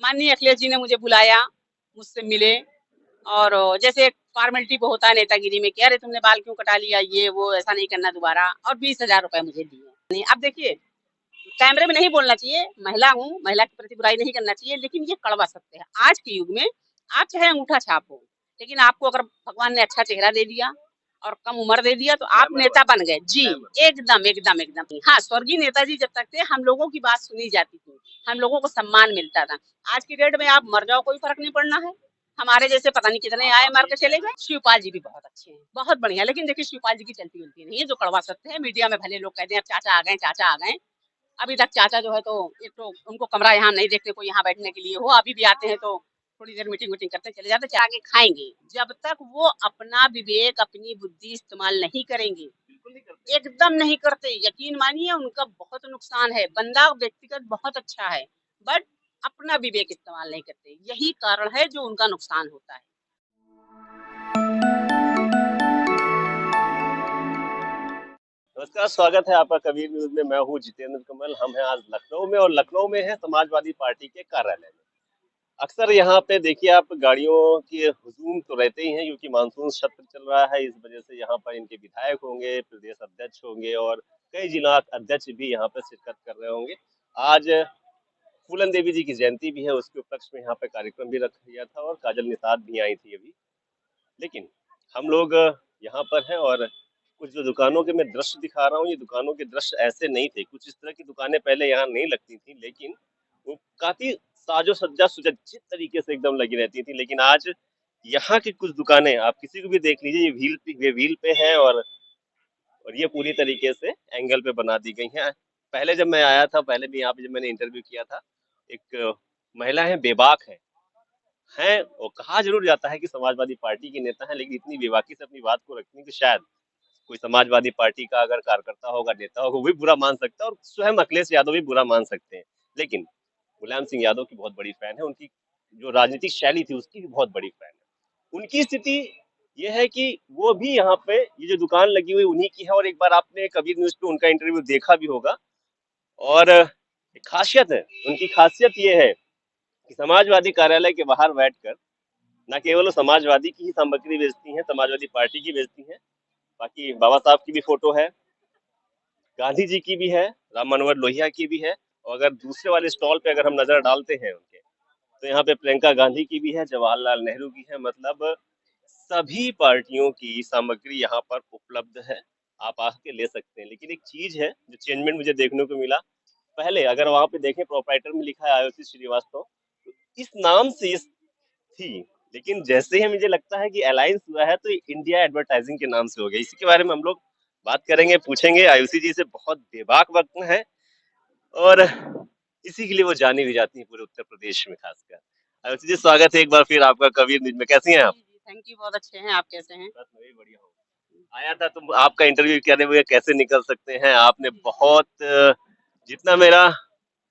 माननीय अखिलेश जी ने मुझे बुलाया, मुझसे मिले और जैसे फॉर्मेलिटी पे होता है नेतागिरी में कि अरे तुमने बाल क्यों कटा लिया, ये वो ऐसा नहीं करना दोबारा, और 20,000 रुपए मुझे दिए। नहीं, अब देखिए कैमरे में नहीं बोलना चाहिए, महिला हूँ, महिला के प्रति बुराई नहीं करना चाहिए, लेकिन ये कड़वा सत्य है। आज के युग में आप चाहे अंगूठा छाप हो, लेकिन आपको अगर भगवान ने अच्छा चेहरा दे दिया और कम उम्र दे दिया तो आप नेता बन गए जी। एकदम एकदम एकदम हाँ, स्वर्गीय नेताजी जब तक थे हम लोगों की बात सुनी जाती थी, हम लोगों को सम्मान मिलता था। आज की डेट में आप मर जाओ कोई फर्क नहीं पड़ना है। हमारे जैसे पता नहीं कितने आए मर के चले गए। शिवपाल जी भी बहुत अच्छे हैं, बहुत बढ़िया, लेकिन देखिए शिवपाल जी की चलती उलती नहीं है, जो कड़वा सत्य है। मीडिया में भले लोग कहते हैं अब चाचा आ गए, चाचा आ गए। अभी तक चाचा जो है तो एक तो उनको कमरा यहाँ नहीं देखते कोई यहाँ बैठने के लिए हो, अभी भी आते हैं तो थोड़ी देर मीटिंग वीटिंग करते चले जाते, चाह के खाएंगे। जब तक वो अपना विवेक अपनी बुद्धि इस्तेमाल नहीं करेंगे, एकदम नहीं करते, यकीन मानिए उनका बहुत नुकसान है। बंदा व्यक्तिगत बहुत अच्छा है, बट अपना विवेक इस्तेमाल नहीं करते, यही कारण है जो उनका नुकसान होता है। नमस्कार, स्वागत है आपका कबीर न्यूज में। मैं हूं जितेंद्र कमल। हम हैं आज लखनऊ में और लखनऊ में है समाजवादी पार्टी के कार्यालय में। अक्सर यहाँ पे देखिए आप गाड़ियों के हुजूम तो रहते ही हैं क्योंकि मानसून सत्र चल रहा है। इस वजह से यहाँ पर इनके विधायक होंगे, प्रदेश अध्यक्ष होंगे और कई जिला अध्यक्ष भी यहाँ पे शिरकत कर रहे होंगे। आज फूलन देवी जी की जयंती भी है, उसके उपलक्ष्य में यहाँ पे कार्यक्रम भी रखा गया था और काजल निषाद भी आई थी अभी। लेकिन हम लोग यहाँ पर हैं और कुछ जो दुकानों के मैं दृश्य दिखा रहा हूँ, ये दुकानों के दृश्य ऐसे नहीं थे। कुछ इस तरह की दुकानें पहले यहाँ नहीं लगती थी, लेकिन वो काफी साजो सज्जा सुसज्जित तरीके से एकदम लगी रहती थी। लेकिन आज यहाँ की कुछ दुकानें आप किसी को भी देख लीजिए, ये व्हील पे है और ये पूरी तरीके से एंगल पे बना दी गई हैं। पहले जब मैं आया था, पहले भी यहाँ पे जब मैंने इंटरव्यू किया था, एक महिला है, बेबाक है और कहा जरूर जाता है कि समाजवादी पार्टी के नेता हैं, लेकिन इतनी बेबाकी से अपनी बात को रखती है कि शायद कोई समाजवादी पार्टी का अगर कार्यकर्ता होगा, नेता होगा, वो भी बुरा मान सकता है और स्वयं अखिलेश यादव भी बुरा मान सकते हैं। लेकिन मुलायम सिंह यादव की बहुत बड़ी फैन है, उनकी जो राजनीतिक शैली थी उसकी भी बहुत बड़ी फैन है। उनकी स्थिति यह है कि वो भी यहाँ पे ये जो दुकान लगी हुई उन्हीं की है। और एक बार आपने कबीर न्यूज पे उनका इंटरव्यू देखा भी होगा। और एक खासियत है, उनकी खासियत ये है कि समाजवादी कार्यालय के बाहर बैठकर न केवल वो समाजवादी की ही सामग्री बेचती हैं, समाजवादी पार्टी की बेचती हैं, बाकी बाबा साहब की भी फोटो है, गांधी जी की भी है, राम मनोहर लोहिया की भी है। और अगर दूसरे वाले स्टॉल पे अगर हम नजर डालते हैं उनके, तो यहाँ पे प्रियंका गांधी की भी है, जवाहरलाल नेहरू की है। मतलब सभी पार्टियों की सामग्री यहाँ पर उपलब्ध है, आप आके ले सकते हैं। लेकिन एक चीज है जो चेंजमेंट मुझे देखने को मिला। पहले अगर वहां पे देखें प्रोप्राइटर में लिखा है आयुषी श्रीवास्तव, तो इस नाम से ये थी, लेकिन जैसे ही मुझे लगता है कि अलायंस हुआ है तो इंडिया एडवर्टाइजिंग के नाम से हो गया। इसी के बारे में हम लोग बात करेंगे, पूछेंगे। आयुषी जी से बहुत बेबाक वक्त है और इसी के लिए वो जानी भी जाती है पूरे उत्तर प्रदेश में खासकर। आयुषी जी, स्वागत है एक बार फिर आपका कबीर न्यूज में। कैसी हैं आप? थैंक यू, बहुत अच्छे हैं, आप कैसे हैं? बस मैं भी बढ़िया हूँ। आया था तो आपका इंटरव्यू करने हुए कैसे निकल सकते हैं। आपने बहुत जितना मेरा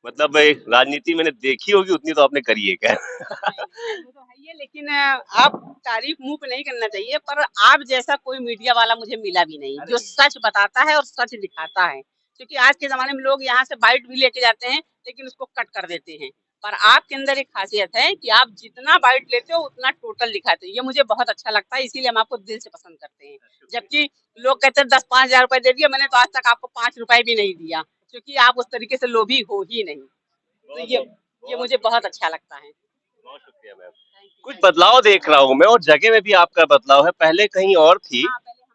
मतलब भाई राजनीति मैंने देखी होगी उतनी तो आपने करी है क्या? नहीं, वो तो है ही है, लेकिन आप तारीफ मुंह पे नहीं करना चाहिए, पर आप जैसा कोई मीडिया वाला मुझे मिला भी नहीं जो सच बताता है और सच दिखाता है। क्योंकि आज के जमाने में लोग यहाँ से बाइट भी लेके जाते हैं लेकिन उसको कट कर देते हैं, पर आपके अंदर एक खासियत है कि आप जितना बाइट लेते हो उतना टोटल दिखाते हो। ये मुझे बहुत अच्छा लगता है, इसीलिए हम आपको दिल से पसंद करते हैं। जबकि लोग कहते हैं 10-5 हजार रुपए दे दिया, मैंने तो आज तक आपको 5 रुपए भी नहीं दिया, क्योंकि आप उस तरीके से लोभी हो ही नहीं। तो ये मुझे बहुत अच्छा लगता है। बहुत शुक्रिया मैम। कुछ बदलाव देख रहा हूँ मैं और जगह में भी आपका बदलाव है। पहले कहीं और थी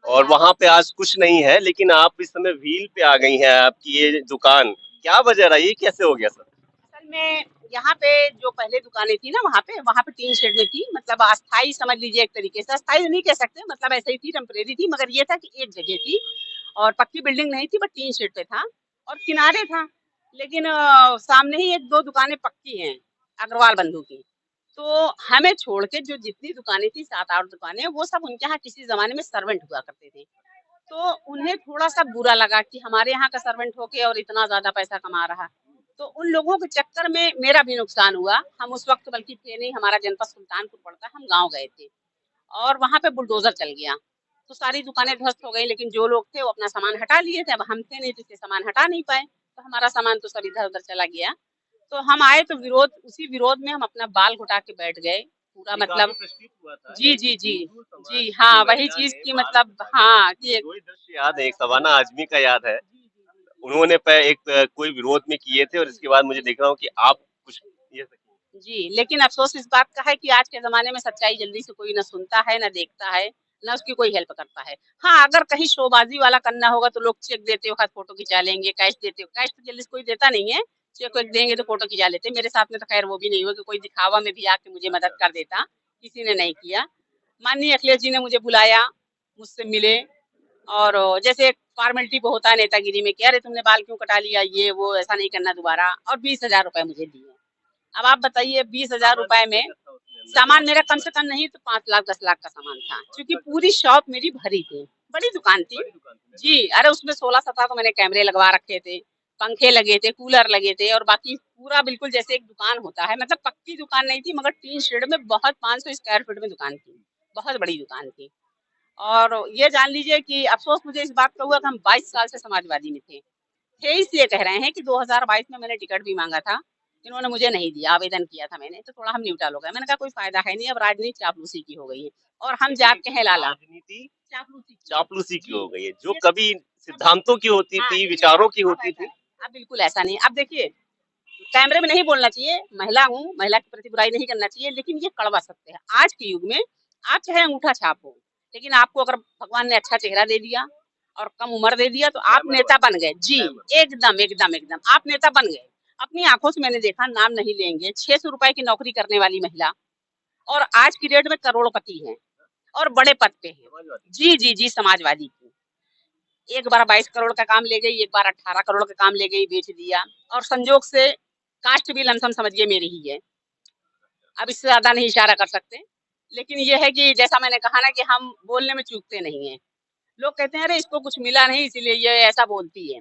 और वहां पे आज कुछ नहीं है, लेकिन आप इस समय व्हील पे आ गई हैं। आपकी ये दुकान क्या वजह रही, ये कैसे हो गया सर? असल में यहाँ पे जो पहले दुकानें थी ना, वहाँ पे टीन शेड में थी, मतलब अस्थाई समझ लीजिए, एक तरीके से अस्थाई नहीं कह सकते, मतलब ऐसे ही थी, टेम्परेरी थी। मगर ये था कि एक जगह थी और पक्की बिल्डिंग नहीं थी, बट टीन शेड पे था और किनारे था। लेकिन सामने ही एक दो दुकानें पक्की हैं, अग्रवाल बंधु की। तो हमें छोड़ के जो जितनी दुकानें थी, 7-8 दुकानें, वो सब उनके यहाँ किसी जमाने में सर्वेंट हुआ करते थे। तो उन्हें थोड़ा सा बुरा लगा कि हमारे यहाँ का सर्वेंट होके और इतना ज्यादा पैसा कमा रहा। तो उन लोगों के चक्कर में मेरा भी नुकसान हुआ। हम उस वक्त बल्कि थे नहीं, हमारा जनपद सुल्तानपुर पड़ता है, हम गांव गए थे और वहां पे बुलडोजर चल गया, तो सारी दुकानें ध्वस्त हो गई। लेकिन जो लोग थे वो अपना सामान हटा लिए थे, अब हम थे नहीं तो इसलिए सामान हटा नहीं पाए, तो हमारा सामान तो सब इधर उधर चला गया। तो हम आए तो उसी विरोध में हम अपना बाल घुटा के बैठ गए पूरा, ये मतलब काफी प्रश्नित हुआ था जी एक जी जी हिंदू समाज जी, की हाँ वही महिला चीज ने की बाल मतलब, कटा के, हाँ मुझे कि वही दृश्य याद है, एक सवाना आजमी का याद है। जी जी जी उन्होंने कोई विरोध में किए थे और इसके बाद मुझे देख रहा हूँ कि आप कुछ ये जी, लेकिन अफसोस इस बात का है कि आज के ज़माने में सच्चाई जल्दी से कोई ना सुनता है, ना देखता है, ना उसकी कोई हेल्प करता है। हाँ, अगर कहीं शोबाज़ी वाला करना होगा तो लोग चेक देते वक़्त फ़ोटो खिंचा लेंगे, कैश देते कैश तो जल्दी से कोई देता नहीं है, चेक वेक देंगे तो फ़ोटो खिंचा लेते हैं। मेरे साथ में तो ख़ैर वो भी नहीं हुआ कि कोई दिखावा में भी आके मुझे मदद कर देता, किसी ने नहीं किया। माननीय अखिलेश जी ने मुझे बुलाया, मुझसे मिले और जैसे एक फॉर्मेलिटी पे होता है नेतागिरी में कि अरे तुमने बाल क्यों कटा लिया, ये वो ऐसा नहीं करना दोबारा, और 20,000 रुपए मुझे दिए। अब आप बताइए 20,000 सामान रुपए कितने में का था उसमें अंदर जो सामान आपने मेरा कम से दिखवाया? कम नहीं तो 5 लाख 10 लाख का सामान था, 5 क्योंकि लाख 10 पूरी शॉप मेरी भरी थी, बड़ी दुकान थी। बड़ी दुकान थी, मैंने जी, देखा। अरे उसमें 16-17 तो मैंने कैमरे लगवा रखे थे, पंखे लगे थे, कूलर लगे थे और बाकी पूरा बिल्कुल जैसे एक दुकान होता है, मतलब पक्की दुकान नहीं थी मगर टीन शेड में बहुत 500 स्क्वायर फीट में दुकान थी, बहुत बड़ी दुकान थी। और ये जान लीजिए कि अफ़सोस मुझे इस बात का हुआ कि हम 22 साल से समाजवादी में थे इसलिए कह रहे हैं कि 2022 में मैंने टिकट भी मांगा था, इन्होंने मुझे नहीं दिया, आवेदन किया था मैंने, तो थोड़ा हम न्यूट्रल हो गए। मैंने कहा कोई फायदा है नहीं, अब राजनीति चापलूसी की हो गई है और हम यानी जात के हैं लाला। राजनीति चापलूसी की है। चापलूसी की जी, हो गई है, जो ये कभी सब सिद्धांतों की होती हाँ, थी, लेकिन विचारों की अब होती ऐसा थी। नहीं, अब बिल्कुल ऐसा नहीं। अब देखिए, कैमरे में नहीं बोलना चाहिए, महिला हूँ, महिला के प्रति बुराई नहीं करना चाहिए, लेकिन ये कड़वा सत्य है। आज के युग में आप चाहे अंगूठा छाप हो, लेकिन आपको अगर भगवान ने अच्छा चेहरा दे दिया और कम उम्र दे दिया तो आप ग्लैमर नेता वाला बन गए। जी, ग्लैमर। एकदम, एकदम, एकदम आप नेता बन गए। अपनी आँखों से मैंने देखा, नाम नहीं लेंगे, 600 रुपए की नौकरी करने वाली महिला और आज की डेट में करोड़पति है और बड़े पद पे है। समाजवादी। जी, जी, जी, समाजवादी की। एक बार 22 करोड़ का काम ले गई, एक बार 18 करोड़ का काम ले गई, बेच दिया और संजोग से कास्ट भी लमसम समझिए मेरी ही है। अब इससे ज़्यादा नहीं इशारा कर सकते। लेकिन ये है कि जैसा मैंने कहा ना कि हम बोलने में चूकते नहीं हैं। लोग कहते हैं अरे इसको कुछ मिला नहीं इसीलिए ये ऐसा बोलती है।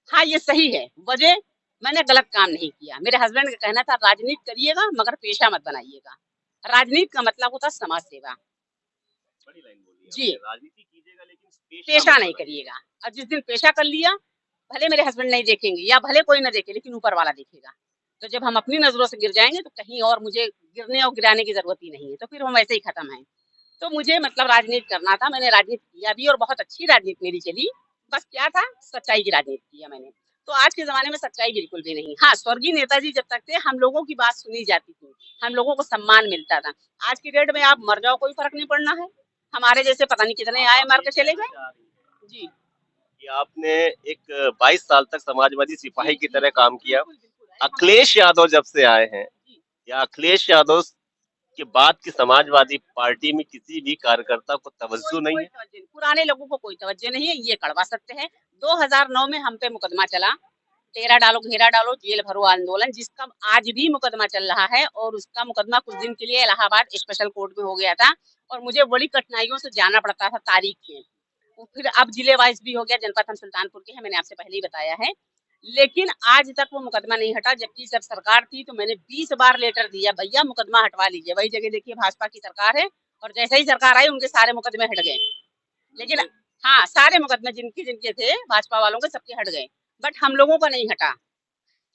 हाँ, ये सही है। वजह मैंने गलत काम नहीं किया। मेरे हस्बैंड का कहना था राजनीति करिएगा मगर पेशा मत बनाइएगा। राजनीति का मतलब होता है समाज सेवा। बड़ी लाइन बोली जी, आपने, राजनीति कीजिएगा लेकिन पेशा पेशा मत नहीं बनाइए। करिएगा। और जिस दिन पेशा कर लिया, भले मेरे हस्बैंड नहीं देखेंगे या भले कोई ना देखे लेकिन ऊपर वाला देखेगा। तो जब हम अपनी नज़रों से गिर जाएँगे तो कहीं और मुझे गिरने और गिराने की ज़रूरत ही नहीं है। तो फिर हम ऐसे ही खत्म हैं। तो मुझे मतलब राजनीति करना था, मैंने राजनीति किया भी और बहुत अच्छी राजनीति मेरी चली। बस क्या था, सच्चाई की राजनीति किया मैंने। तो आज के ज़माने में सच्चाई बिल्कुल भी नहीं। हाँ, स्वर्गीय नेताजी जब तक थे, हम लोगों की बात सुनी जाती थी, हम लोगों को सम्मान मिलता था। आज की डेट में आप मर जाओ, कोई फ़र्क नहीं पड़ना है। हमारे जैसे पता नहीं कितने आए, आप मर ये के चले कहना गए। चाह रही हैं जी, कि आपने एक 22 साल तक समाजवादी जी, सिपाही की जी, तरह जी, काम किया। बिल्कुल, बिल्कुल। अरे हम अखिलेश यादव जब से आए हैं जी, या अखिलेश यादव के बाद की समाजवादी पार्टी में किसी भी कार्यकर्ता को कोई तवज्जो नहीं कोई है। तवज्जो नहीं, पुराने लोगों को कोई तवज्जो नहीं है, ये कड़वा सत्य है। 2009 में हम पे मुकदमा चला, डेरा डालो, घेरा डालो, जेल भरो आंदोलन, जिसका आज भी मुकदमा चल रहा है और उसका मुकदमा कुछ दिन के लिए इलाहाबाद स्पेशल कोर्ट में हो गया था और मुझे बड़ी कठिनाइयों से जाना पड़ता था तारीख के। वो फिर अब जिले वाइज भी हो गया, जनपद हम सुल्तानपुर के हैं, मैंने आपसे पहले ही बताया है। लेकिन आज तक वो मुकदमा नहीं हटा, जबकि जब सरकार थी तो मैंने 20 बार लेटर दिया, भैया मुकदमा हटवा लीजिए। वही जगह देखिए भाजपा की सरकार है और जैसे ही सरकार आई उनके सारे मुकदमे हट गए। लेकिन हाँ, सारे मुकदमे जिनके जिनके थे भाजपा वालों के सबके हट गए, बट हम लोगों का नहीं हटा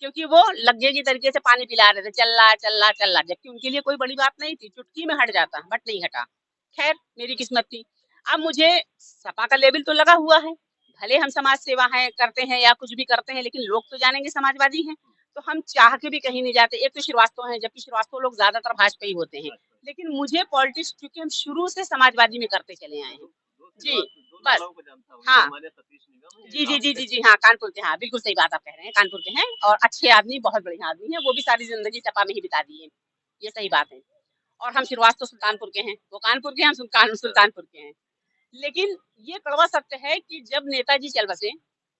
क्योंकि वो लग्गे की तरीके से पानी पिला रहे थे, चल रहा चल रहा चल रहा, जबकि उनके लिए कोई बड़ी बात नहीं थी, चुटकी में हट जाता बट नहीं हटा। खैर मेरी किस्मत थी। अब मुझे सपा का लेबल तो लगा हुआ है, भले हम समाज सेवा है करते हैं या कुछ भी करते हैं लेकिन लोग तो जानेंगे समाजवादी हैं, तो हम चाह के भी कहीं नहीं जाते। एक तो श्रीवास्तव हैं, जबकि श्रीवास्तव लोग ज्यादातर भाजपा ही होते हैं, लेकिन मुझे पॉलिटिक्स क्योंकि हम शुरू से समाजवादी में करते चले आए हैं। जी, दो बस। लालों को जानता हूँ, एक हाँ, हमारे सतीश निगम है, जी, एक जी, आप जी, हैं। जी, जी, हाँ, कानपुर के, हाँ, बिल्कुल सही बात आप कह रहे हैं, कानपुर के हैं और अच्छे आदमी, बहुत बढ़िया आदमी हैं, वो भी सारी ज़िंदगी सपा में ही बिता दी है, ये सही बात है। और हम श्रीवास्तव सुल्तानपुर के हैं, वो कानपुर के हैं, हम सुल्तानपुर के हैं। लेकिन ये कड़वा सत्य है कि जब नेताजी चल बसे,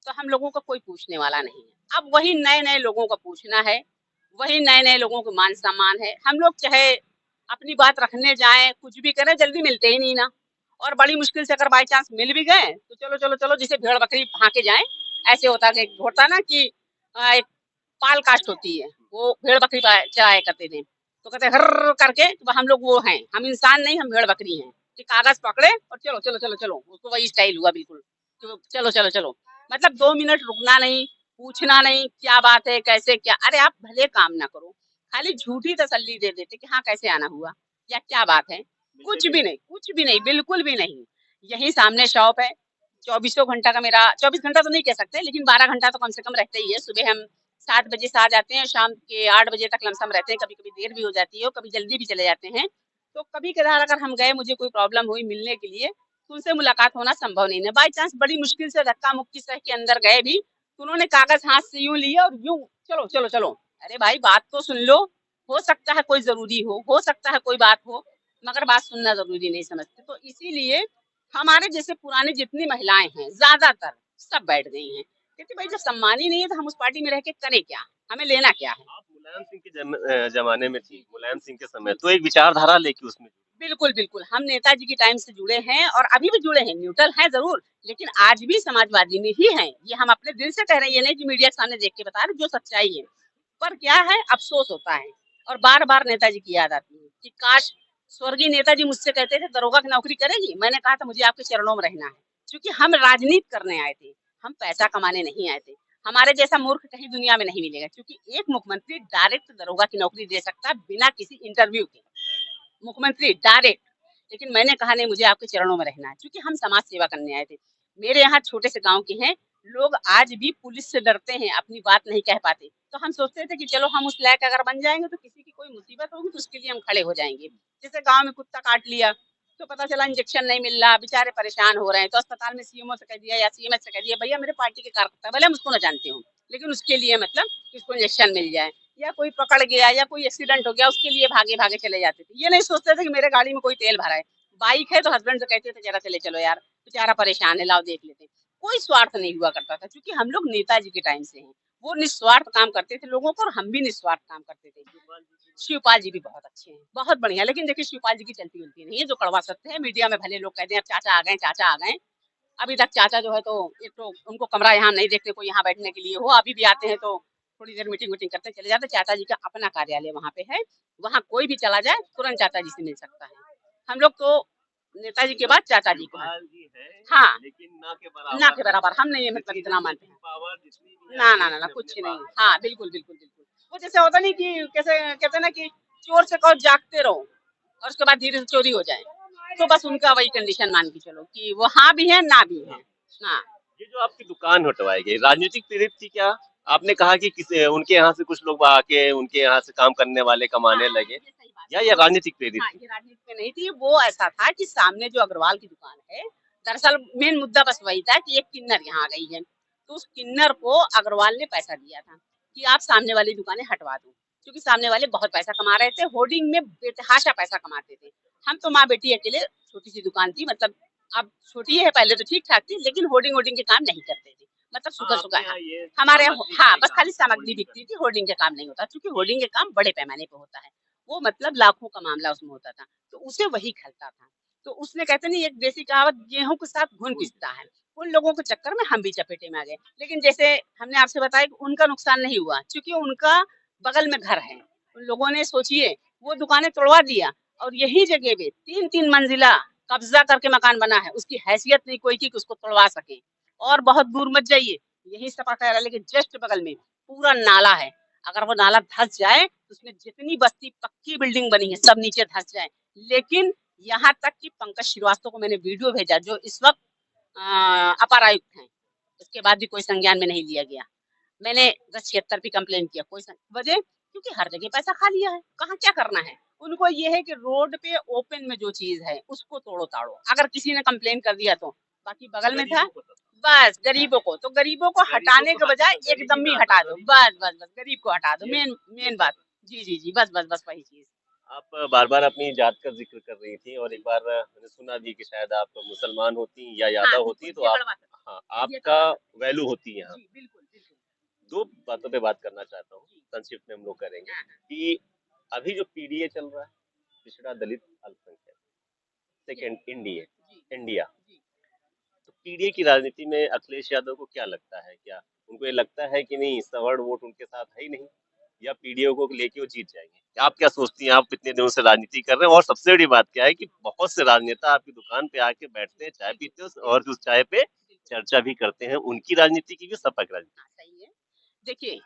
तो हम लोगों का कोई पूछने वाला नहीं है। अब वही नए-नए लोगों का पूछना है, वही नए-नए लोगों को मान-सम्मान है। हम लोग चाहे अपनी बात रखने जाएँ, कुछ भी करें, जल्दी मिलते ही नहीं ना। और बड़ी मुश्किल से अगर बाई चांस मिल भी गए, तो चलो, चलो, चलो जिसे भेड़-बकरी भागे जाएँ, ऐसे होता ना कि एक पाल कास्ट होती है, वो भेड़-बकरी चराया करते थे। तो कहते हर्र करके तो हम लोग वो हैं, हम इंसान नहीं, हम भेड़-बकरी हैं। कि कागज पकड़े और चलो चलो चलो चलो, उसको वही स्टाइल हुआ बिल्कुल। तो चलो चलो चलो, मतलब 2 मिनट रुकना नहीं, पूछना नहीं क्या बात है कैसे क्या, अरे आप भले काम ना करो, खाली झूठी तसल्ली दे देते कि हाँ कैसे आना हुआ या क्या बात है। कुछ भी नहीं, कुछ भी नहीं, बिल्कुल भी नहीं। यही सामने शॉप है, 24 घंटा का मेरा, 24 घंटा तो नहीं कह सकते लेकिन 12 घंटा तो कम से कम रहते ही है। सुबह हम 7 बजे से आ जाते हैं, शाम के 8 बजे तक लमसम रहते हैं, कभी कभी देर भी हो जाती है और कभी जल्दी भी चले जाते हैं। तो कभी कदार अगर हम गए, मुझे कोई प्रॉब्लम हुई मिलने के लिए, तो उनसे मुलाकात होना संभव नहीं है। बाई चांस बड़ी मुश्किल से धक्का मुक्की सह के अंदर गए भी, तो उन्होंने कागज हाथ से यूं लिया और यूं चलो चलो चलो। अरे भाई बात तो सुन लो, हो सकता है कोई जरूरी हो सकता है कोई बात हो, मगर बात सुनना जरूरी नहीं समझते। तो इसीलिए हमारे जैसे पुराने जितनी महिलाएं हैं ज्यादातर सब बैठ गई हैं, क्योंकि भाई जब सम्मान ही नहीं है तो हम उस पार्टी में रह के करें क्या, हमें लेना क्या है। आप मुलायम सिंह के जमाने में थी, मुलायम सिंह के समय तो एक विचारधारा लेके उसमें बिल्कुल बिल्कुल, हम नेताजी के टाइम से जुड़े हैं और अभी भी जुड़े हैं, न्यूट्रल हैं जरूर, लेकिन आज भी समाजवादी में ही हैं। ये हम अपने दिल से कह रहे हैं, ये नहीं कि मीडिया के सामने देख के बता रहे, जो सच्चाई है। पर क्या है, अफसोस होता है और बार बार नेताजी की याद आती है कि काश स्वर्गीय नेताजी मुझसे कहते थे दरोगा की नौकरी करेगी, मैंने कहा था मुझे आपके चरणों में रहना है, क्योंकि हम राजनीति करने आए थे, हम पैसा कमाने नहीं आए थे। हमारे जैसा मूर्ख कहीं दुनिया में नहीं मिलेगा, क्योंकि एक मुख्यमंत्री डायरेक्ट दरोगा की नौकरी दे सकता है बिना किसी इंटरव्यू के, मुख्यमंत्री डायरेक्ट। लेकिन मैंने कहा नहीं, मुझे आपके चरणों में रहना है, क्योंकि हम समाज सेवा करने आए थे। मेरे यहाँ छोटे से गांव के हैं लोग, आज भी पुलिस से डरते हैं, अपनी बात नहीं कह पाते। तो हम सोचते थे कि चलो हम उस लायक अगर बन जाएंगे तो किसी की कोई मुसीबत होगी तो उसके लिए हम खड़े हो जाएंगे। जैसे गांव में कुत्ता काट लिया तो पता चला इंजेक्शन नहीं मिल रहा, बेचारे परेशान हो रहे हैं, तो अस्पताल में सीएमओ से कह दिया या सीएमएस से कह दिया भैया मेरे पार्टी के कार्यकर्ता, भले हम उसको ना जानते हो, लेकिन उसके लिए मतलब उसको इंजेक्शन मिल जाए। या कोई पकड़ गया या कोई एक्सीडेंट हो गया, उसके लिए भागे भागे चले जाते थे। ये नहीं सोचते थे कि मेरे गाड़ी में कोई तेल भरा है। बाइक है तो हस्बैंड से कहते थे जरा चले चलो यार, बेचारा परेशान है, लाओ देख लेते हैं। कोई स्वार्थ नहीं हुआ करता था, क्योंकि हम लोग नेताजी के टाइम से हैं। वो निस्वार्थ काम करते थे लोगों को और हम भी निस्वार्थ काम करते थे। शिवपाल जी भी बहुत अच्छे हैं, बहुत बढ़िया। लेकिन देखिए शिवपाल जी की चलती उलती नहीं है, जो कड़वा सत्य है। मीडिया में भले लोग कहते हैं अब चाचा आ गए, चाचा आ गए। अभी तक चाचा जो है तो एक तो उनको कमरा यहाँ नहीं देखते कोई यहाँ बैठने के लिए हो, अभी भी आते हैं तो थोड़ी देर मीटिंग वीटिंग करते चले जाते। चाचा जी का अपना कार्यालय वहाँ पे है, वहाँ कोई भी चला जाए तुरंत चाचा जी से मिल सकता है। हम लोग तो नेताजी के बाद चाचा जी को है। शिवपाल जी है, हाँ, लेकिन ना के बराबर हम नहीं मतलब इतना मानते हैं। पावर जितनी भी ना आई ना है ना ना उसने कुछ अपने नहीं। पास हाँ बिल्कुल बिल्कुल बिल्कुल। वो जैसे होता नहीं कि कैसे कहते हैं ना कि चोर से कहो जागते रहो और उसके बाद धीरे से चोरी हो जाए, तो बस उनका वही कंडीशन मान के चलो कि वो हाँ भी है ना भी है। हाँ ये जो आपकी दुकान हटवाई गई राजनीतिक प्रेरित थी क्या? आपने कहा कि किसी उनके यहाँ से कुछ लोग आके उनके यहाँ से काम करने वाले हाँ, कमाने लगे, ये सही बात या है। ये राजनीतिक प्रेरित हाँ, थी? ये राजनीति में नहीं थी, वो ऐसा था कि सामने जो अग्रवाल की दुकान है, दरअसल मेन मुद्दा बस वही था कि एक किन्नर यहाँ आ गई है, तो उस किन्नर को अग्रवाल ने पैसा दिया था कि आप सामने वाली दुकानें हटवा दो, क्योंकि सामने वाले बहुत पैसा कमा रहे थे, होर्डिंग में बेतहाशा पैसा कमाते थे। हम तो माँ बेटी अकेले, छोटी सी दुकान थी, मतलब अब छोटी है, पहले तो ठीक ठाक थी, लेकिन होर्डिंग वोर्डिंग के काम नहीं करते थे। मतलब हाँ, सुबह अपने सुबह यहाँ ये हमारे सामग्री हाँ का बस काम खाली सामग्री होल्डिंग बिकती थी, होर्डिंग का काम नहीं होता, क्योंकि होर्डिंग के काम बड़े पैमाने पे होता है। वो मतलब लाखों का मामला उसमें होता था, तो उसे वही खलता था। तो उसने कहते नहीं, एक देसी कहावत, गेहूं के साथ घुन पिसता है। उन लोगों के चक्कर में हम भी चपेटे में आ गए। लेकिन जैसे हमने आपसे बताया कि उनका नुकसान नहीं हुआ, क्योंकि उनका बगल में घर है। उन लोगों ने सोचिए वो दुकानें तोड़वा दिया और यही जगह पे 3-3 मंजिला कब्जा करके मकान बना है। उसकी हैसियत नहीं कोई की कि उसको तोड़वा सके। और बहुत दूर मत जाइए, यही सपा कह रहा है, लेकिन जस्ट बगल में पूरा नाला है। अगर वो नाला धस जाए तो उसमें जितनी बस्ती पक्की बिल्डिंग बनी है सब नीचे धस जाए। लेकिन यहाँ तक कि पंकज श्रीवास्तव को मैंने वीडियो भेजा, जो इस वक्त अपर आयुक्त हैं, उसके बाद भी कोई संज्ञान में नहीं लिया गया। मैंने 10-76 भी कंप्लेन किया, कोई वजह, क्योंकि हर जगह पैसा खा लिया है, कहाँ क्या करना है उनको। ये है कि रोड पे ओपन में जो चीज है उसको तोड़ो ताड़ो, अगर किसी ने कंप्लेन कर दिया तो। बाकी बगल में था, बस गरीबों को, तो गरीबों को हटाने के बजाय एकदम ही हटा दो, बस बस बस गरीब को हटा दो, मेन मेन बात। जी जी जी, बस बस बस वही चीज। आप बार बार अपनी जात का जिक्र कर रही थी, और एक बार मैंने सुना भी कि शायद आप मुसलमान होती या हाँ यादव होती, बिल्कुल, तो ये आप, कड़वा सच, हाँ, ये आपका कड़वा सच। वैल्यू होती है यहाँ। जी बिल्कुल बिल्कुल। दो बातों पे बात करना चाहता हूँ, जी, संक्षिप्त में हम लोग करेंगे हाँ हाँ, कि अभी जो पीडीए चल रहा है, पिछड़ा दलित अल्पसंख्यक, जी सेकंड इंडिया, जी इंडिया, जी। तो पीडीए की राजनीति में अखिलेश यादव को क्या लगता है? क्या उनको ये लगता है कि नहीं, सवर्ण वोट उनके साथ है ही नहीं, या पीडीए को लेके वो जीत जाएंगे? आप क्या सोचती हैं? आप इतने दिनों से राजनीति कर रहे हैं, और सबसे बड़ी बात क्या है कि बहुत से राजनेता आपकी दुकान पे आके बैठते हैं, चाय पीते हैं, और उस चाय पे चर्चा भी करते हैं, उनकी राजनीति की भी, सपा की राजनीति। हाँ, सही है। देखिए,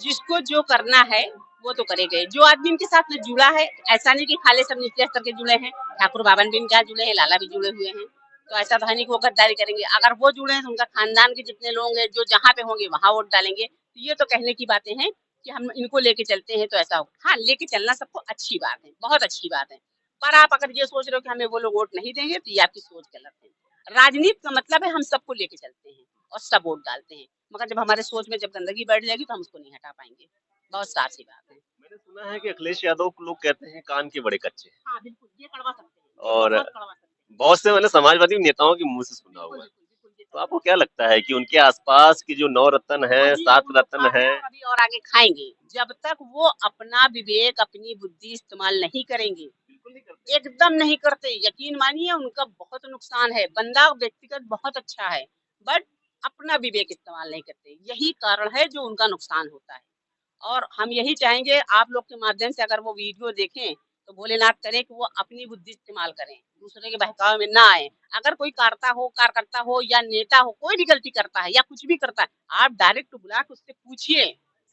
जिसको जो करना है वो तो करेगा ही। जो आदमी इनके साथ में जुड़ा है, ऐसा नहीं कि खाली सब निचले स्तर के जुड़े हैं, ठाकुर बावन भी इनके साथ जुड़े हैं, लाला भी जुड़े हुए हैं, तो ऐसा तो है नहीं कि वो गद्दारी करेंगे। अगर वो जुड़े हैं तो उनका खानदान के जितने लोग हैं जो जहाँ पे होंगे वहां वोट डालेंगे। तो ये तो कहने की बातें हैं कि हम इनको लेके चलते हैं तो ऐसा होगा। हाँ, लेके चलना सबको अच्छी बात है, बहुत अच्छी बात है। पर आप अगर ये सोच रहे हो कि हमें वो लोग वोट नहीं देंगे तो ये आपकी सोच गलत है। राजनीति का मतलब है हम सबको लेके चलते हैं और सब वोट डालते हैं, मगर जब हमारे सोच में जब गंदगी बैठ जाएगी तो हम उसको नहीं हटा पाएंगे। बहुत साफ सी बात है। मैंने सुना है कि अखिलेश यादव को लोग कहते हैं कान के बड़े कच्चे हैं, हाँ, बिल्कुल, ये कड़वा सकते हैं, ये और बहुत कड़वा सकते हैं। बहुत से मैंने समाजवादी नेताओं के मुंह से सुना बिल्कुल, हुआ है। बिल्कुल, बिल्कुल, ये तो सब आपको क्या लगता है कि उनके आसपास की जो 9 रत्न है, वही 7 वो लोग रत्न खा रहे है, हैं और अभी और आगे खाएंगे। जब तक वो अपना विवेक, अपनी बुद्धि इस्तेमाल नहीं करेंगे, बिल्कुल नहीं करते। एकदम नहीं करते, यकीन मानिए उनका बहुत नुकसान है। बंदा व्यक्तिगत बहुत अच्छा है, बट अपना विवेक इस्तेमाल नहीं करते। यही कारण है जो उनका नुकसान होता है। और हम यही चाहेंगे आप लोग के माध्यम से अगर वो वीडियो देखें तो भोलेनाथ करें कि वो अपनी बुद्धि इस्तेमाल करें, दूसरे के बहकावे में ना आए। अगर कोई कार्यकर्ता हो या नेता हो, कोई भी गलती करता है या कुछ भी करता है, आप डायरेक्ट बुला के उससे पूछिए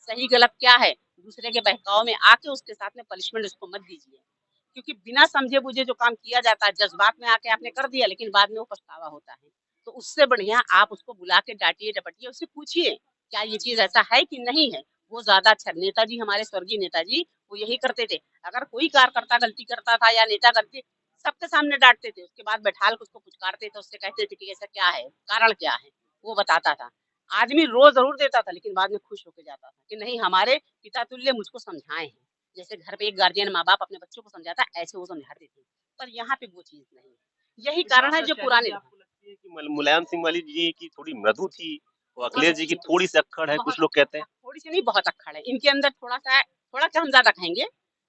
सही गलत क्या है। दूसरे के बहकाव में आके उसके साथ में पनिशमेंट उसको मत दीजिए, क्योंकि बिना समझे बुझे जो काम किया जाता है, जज्बात में आके आपने कर दिया लेकिन बाद में वो पछतावा होता है। तो उससे बढ़िया आप उसको बुला के डांटिए डपटिए, उससे पूछिए क्या ये चीज ऐसा है कि नहीं है। वो ज्यादा अच्छा। नेताजी, हमारे स्वर्गीय नेताजी, वो यही करते थे। अगर कोई कार्यकर्ता गलती करता था या नेता गलती, सबके सामने डांटते थे, उसके बाद बैठाल के उसको पुचकारते थे, उससे कहते थे कि ऐसा क्या है, कारण क्या है, वो बताता था। आदमी रो जरूर देता था लेकिन बाद में खुश होकर जाता था कि नहीं, हमारे पिता तुल्य मुझको समझाए हैं। जैसे घर पे एक गार्जियन माँ बाप अपने बच्चों को समझाता है, ऐसे वो समझाते थे। पर यहाँ पे वो चीज नहीं। यही ये कारण बात है जो सच है पुराने कि आपको लगती है कि मुलायम सिंह वाली जी की थोड़ी मृदु थी, और बहुत अखिलेश जी की अच्छी, थोड़ी सी अक्खड़ है, बहुत कुछ लोग कहते हैं। थोड़ी सी नहीं, बहुत अक्खड़ है इनके अंदर। थोड़ा सा, थोड़ा क्या हम ज्यादा कहेंगे,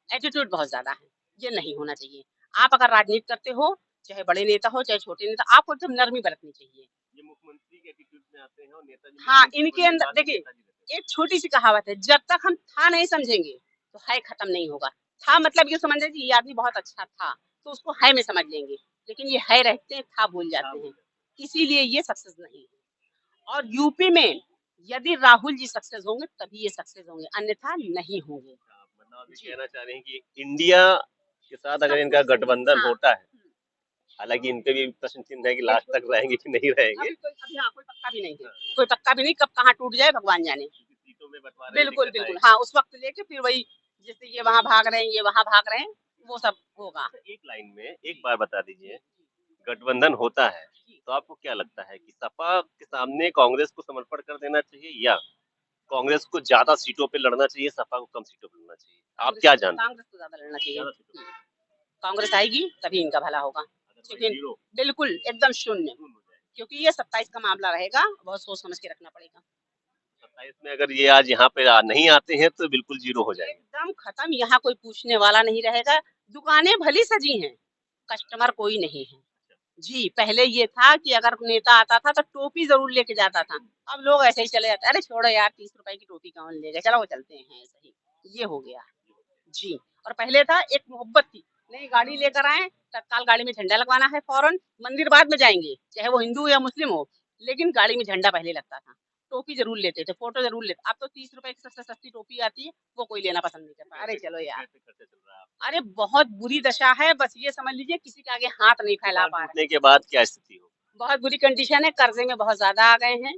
एटीट्यूड बहुत ज्यादा है। ये नहीं होना चाहिए। आप अगर राजनीति करते हो, चाहे बड़े नेता हो चाहे छोटे नेता, आपको एकदम नरमी बरतनी चाहिए। ये मुख्यमंत्री के एटीट्यूड में आते हैं और नेताजी हाँ, मुख्यमंत्री इनके बनने के अंदर बाद भी देखिए, नेताजी रहते एक छोटी सी कहावत है, जब तक हम था नहीं समझेंगे तो है खत्म नहीं होगा। था मतलब ये समझ कि ये आदमी बहुत अच्छा था तो उसको है में समझ लेंगे, लेकिन ये है रहते हैं, था भूल जाते हैं। इसीलिए ये सक्सेस नहीं है। और यूपी में यदि राहुल जी सक्सेस होंगे तभी ये सक्सेस होंगे, अन्यथा नहीं होंगे। हैं। आप मतलब अभी जी, कहना चाह रहे हैं कि इंडिया के साथ अगर सब इनका कुछ सही। गठबंधन हाँ, होता है, हालांकि इन पे भी प्रश्न चिन्ह है कि लास्ट बिल्कुल। तक रहेंगे कि नहीं रहेंगे। अभी कोई, अभी हाँ, कोई पक्का भी नहीं है। हाँ, कोई पक्का भी नहीं, कब कहाँ टूट जाए भगवान जाने। क्योंकि सीटों में बंटवारे में बिल्कुल, दिक्कत बिल्कुल। आएगी। हाँ, उस वक़्त लेके फिर वही, जैसे ये वहाँ भाग रहे हैं, ये वहाँ भाग रहे हैं, वो सब होगा। अच्छा, एक लाइन में एक बार बता दीजिए, गठबंधन होता है तो आपको क्या लगता है कि सपा के सामने कांग्रेस को समर्पण कर देना चाहिए, या कांग्रेस को ज्यादा सीटों पे लड़ना चाहिए, सपा को कम सीटों पे लड़ना चाहिए? आप क्या जानते कांग्रेस को ज़्यादा लड़ना हैं चाहिए। ज्यादा सीटों पे? कांग्रेस आएगी तभी इनका भला होगा। अदरवाइज क्योंकि जीरो बिल्कुल एकदम शून्य, हो जाएगा। क्योंकि ये 27 का मामला रहेगा, बहुत सोच समझ के रखना पड़ेगा। 27 में अगर ये आज यहाँ पे नहीं आते हैं तो बिल्कुल जीरो हो जाएंगे। एकदम खत्म, यहाँ कोई पूछने वाला नहीं रहेगा। दुकानें भली सजी हैं, कस्टमर कोई नहीं है। जी, पहले ये था कि अगर नेता आता था तो टोपी जरूर लेके जाता था। अब लोग ऐसे ही चले जाते हैं, अरे छोड़ो यार, 30 रुपए की टोपी कौन लेगा, चलो वो चलते हैं ऐसे ही। ये हो गया। जी। और पहले था एक मोहब्बत थी, नई गाड़ी लेकर आए, तत्काल गाड़ी में झंडा लगवाना है फौरन, मंदिर बाद में जाएंगे चाहे वो हिंदू या मुस्लिम हो, लेकिन गाड़ी में झंडा पहले लगता था। टोपी जरूर लेते थे, फोटो जरूर लेते। अब तो 30 रुपए की सबसे सस्ती टोपी आती है, वो कोई लेना पसंद नहीं करता। अरे चलो यार, कैसे खर्चा चल रहा है आपका? अरे बहुत बुरी दशा है, बस ये समझ लीजिए किसी के आगे हाथ नहीं फैला दुकान पा रहे। टूटने के बाद क्या स्थिति हो? बहुत बुरी कंडीशन है, कर्जे में बहुत ज्यादा आ गए हैं।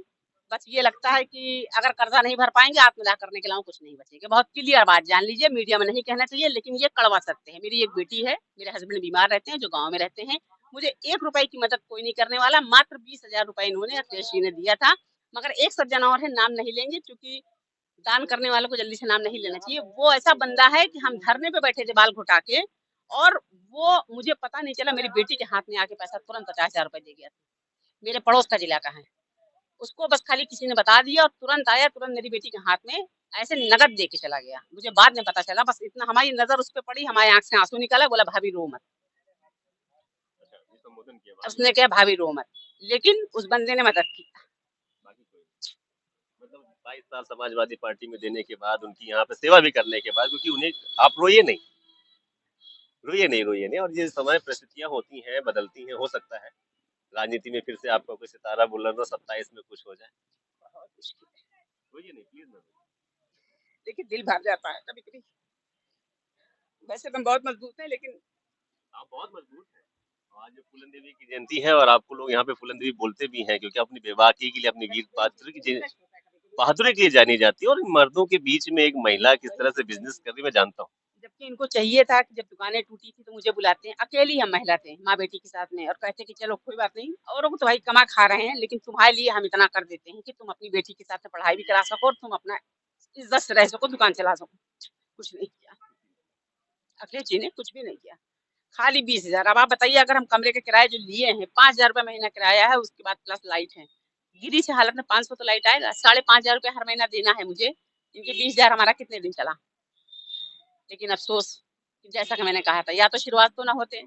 बस ये लगता है कि अगर कर्जा नहीं भर पाएंगे, आत्मदाह करने के अलावा कुछ नहीं बचेगा। बहुत क्लियर बात जान लीजिए, मीडिया में नहीं कहना चाहिए लेकिन ये कड़वा सत्य है। मेरी एक बेटी है, मेरे हस्बैंड बीमार रहते हैं जो गाँव में रहते हैं, मुझे 1 रुपए की मदद कोई नहीं करने वाला। मात्र 20,000 रुपए इन्होंने अखिलेश जी ने दिया था। मगर एक सज्जन और है, नाम नहीं लेंगे क्योंकि दान करने वालों को जल्दी से नाम नहीं लेना चाहिए। वो ऐसा बंदा है कि हम धरने पे बैठे थे बाल घुटा के, और वो, मुझे पता नहीं चला, मेरी बेटी के हाथ में आके पैसा तुरंत 50,000 रुपए दे गया। मेरे पड़ोस का जिला का है। उसको बस खाली किसी ने बता दिया और तुरंत आया, तुरंत मेरी बेटी के हाथ में ऐसे नगद दे के चला गया। मुझे बाद में पता चला, बस इतना हमारी नजर उस पर पड़ी, हमारी आंख से आंसू निकला, बोला भाभी रो मत। अच्छा, ये संबोधन किया बाद में, उसने क्या, भाभी रो मत, लेकिन उस बंदे ने मदद की। बाकी कोई नहीं। मतलब 22 साल समाजवादी पार्टी में देने के बाद, उनकी यहाँ पे सेवा भी करने के बाद, क्योंकि उन्हें, आप रोइए नहीं, रोइए नहीं, रोइए नहीं, और ये समय परिस्थितियां होती हैं, बदलती हैं, हो सकता है राजनीति में फिर से आपका कोई सितारा बुलंद हो, 27 में कुछ हो जाए। बहुत मुश्किल है। रोइए नहीं, प्लीज ना रोइए। देखिए दिल भर जाता है कभी कभी। वैसे तो हम बहुत मजबूत हैं, लेकिन आप बहुत मजबूत हैं। आज फूलन देवी की जयंती है और आपको लोग यहाँ पे फूलन देवी बोलते भी हैं, क्योंकि अपनी बेबाकी के लिए, अपनी वीर बहादुरी के लिए जानी जाती है। और इन मर्दों के बीच में एक महिला किस तरह से बिजनेस कर रही है, मैं जानता हूँ। जबकि इनको चाहिए था कि जब दुकानें टूटी थी तो मुझे बुलाते हैं, अकेली हम महिला थे माँ बेटी के साथ में, और कहते कि चलो कोई बात नहीं, औरों को तो भाई कमा खा रहे हैं, लेकिन तुम्हारे लिए हम इतना कर देते हैं कि तुम अपनी बेटी के साथ में पढ़ाई भी करा सको और तुम अपना इज्जत से रह सको, दुकान चला सको। कुछ नहीं किया, अखिलेश जी ने कुछ भी नहीं किया। खाली 20,000। अब आप बताइए, अगर हम कमरे के किराए जो लिए हैं, 5,000 रुपये महीना किराया है, उसके बाद प्लस लाइट है। गिरी से हालत में 500 तो लाइट आएगा, 5,500 रुपये हर महीना देना है मुझे। इनके 20,000 हमारा कितने दिन चला। लेकिन अफसोस कि जैसा कि मैंने कहा था, या तो शुरुआत तो ना होते,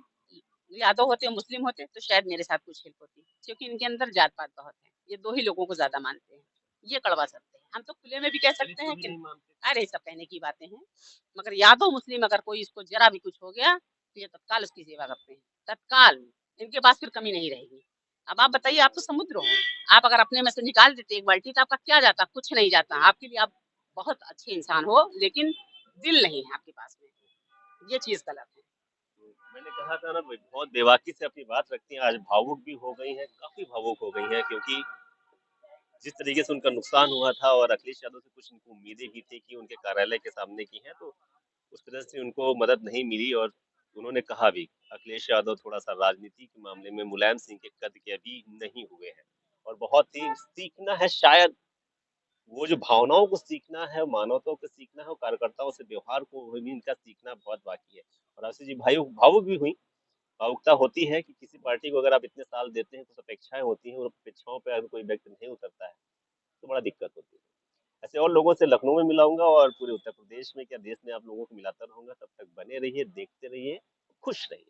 यादव होते, मुस्लिम होते, तो शायद मेरे साथ कुछ हेल्प होती, क्योंकि इनके अंदर जात पात बहुत है। ये दो ही लोगों को ज्यादा मानते हैं, ये कड़वा सत्य है। हम तो खुले में भी कह सकते हैं कि अरे सब कहने की बातें हैं, मगर यादव मुस्लिम अगर कोई इसको जरा भी कुछ हो गया तो ये तत्काल उसकी सेवा करते हैं, तत्काल। इनके पास फिर कमी नहीं रहेगी। अब आप बताइए, आप तो समुद्र हो, आप अगर अपने में से निकाल देते एक बाल्टी तो आपका क्या जाता, कुछ नहीं जाता आपके लिए। आप बहुत अच्छे इंसान हो, लेकिन दिल नहीं है आपके पास में, ये चीज गलत है। मैंने कहा था ना, बहुत बेबाकी से अपनी बात रखती हैं। आज भावुक भी हो गई हैं, काफी भावुक हो गई हैं, क्योंकि जिस तरीके से उनका नुकसान हुआ था, और अखिलेश यादव से कुछ उनको उम्मीदें भी थी कि उनके कार्यालय के सामने की है, तो उस तरह से उनको मदद नहीं मिली। और उन्होंने कहा भी, अखिलेश यादव थोड़ा सा राजनीति के मामले में मुलायम सिंह के कद के अभी नहीं हुए हैं, और बहुत ही सीखना है शायद। वो जो भावनाओं को सीखना है, मानवताओं को सीखना है, और कार्यकर्ताओं से व्यवहार को भी इनका सीखना बहुत बाकी है। और आशीष जी भाई भावुक भी हुई। भावुकता होती है कि किसी पार्टी को अगर आप इतने साल देते हैं, तो अपेक्षाएं होती हैं, और अपेक्षाओं पर अगर कोई व्यक्ति नहीं उतरता है तो बड़ा दिक्कत होती है। ऐसे और लोगों से लखनऊ में मिलाऊंगा, और पूरे उत्तर प्रदेश में, क्या देश में, आप लोगों को मिलाता रहूंगा। तब तक बने रहिए, देखते रहिए, खुश रहिए।